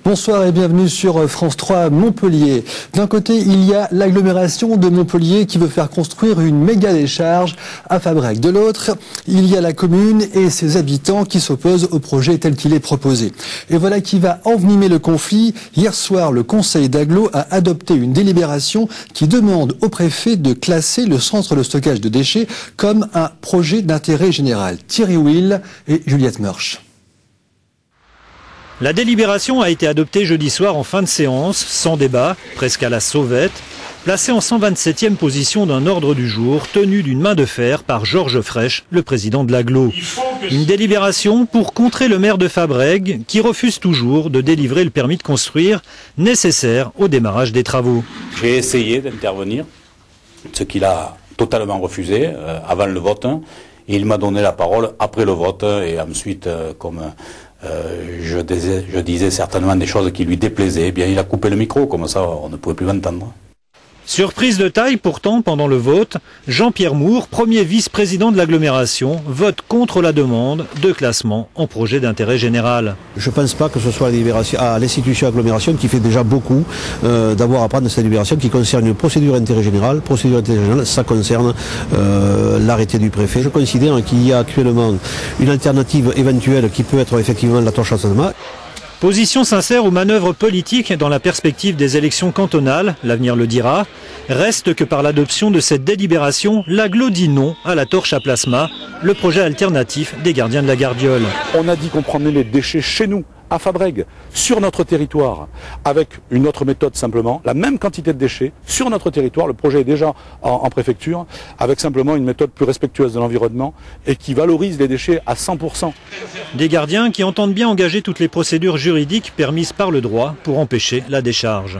Bonsoir et bienvenue sur France 3 Montpellier. D'un côté, il y a l'agglomération de Montpellier qui veut faire construire une méga décharge à Fabrègues. De l'autre, il y a la commune et ses habitants qui s'opposent au projet tel qu'il est proposé. Et voilà qui va envenimer le conflit. Hier soir, le conseil d'agglo a adopté une délibération qui demande au préfet de classer le centre de stockage de déchets comme un projet d'intérêt général. Thierry Will et Juliette Murch. La délibération a été adoptée jeudi soir en fin de séance, sans débat, presque à la sauvette, placée en 127e position d'un ordre du jour tenu d'une main de fer par Georges Frêche, le président de l'agglo. Une délibération pour contrer le maire de Fabrègues qui refuse toujours de délivrer le permis de construire nécessaire au démarrage des travaux. J'ai essayé d'intervenir, ce qu'il a totalement refusé avant le vote, et il m'a donné la parole après le vote et ensuite comme... je disais certainement des choses qui lui déplaisaient, eh bien il a coupé le micro, comme ça on ne pouvait plus m'entendre. Surprise de taille pourtant pendant le vote, Jean-Pierre Moore, premier vice-président de l'agglomération, vote contre la demande de classement en projet d'intérêt général. Je ne pense pas que ce soit à l'institution agglomération qui fait déjà beaucoup d'avoir à prendre cette délibération qui concerne une procédure d'intérêt général. Procédure d'intérêt général, ça concerne l'arrêté du préfet. Je considère qu'il y a actuellement une alternative éventuelle qui peut être effectivement la torche à Salma. Position sincère aux manœuvres politiques dans la perspective des élections cantonales, l'avenir le dira. Reste que par l'adoption de cette délibération, l'agglo dit non à la torche à plasma, le projet alternatif des gardiens de la Gardiole. On a dit qu'on prenait les déchets chez nous, à Fabrègues, sur notre territoire, avec une autre méthode simplement, la même quantité de déchets sur notre territoire. Le projet est déjà en préfecture, avec simplement une méthode plus respectueuse de l'environnement et qui valorise les déchets à 100%. Des gardiens qui entendent bien engager toutes les procédures juridiques permises par le droit pour empêcher la décharge.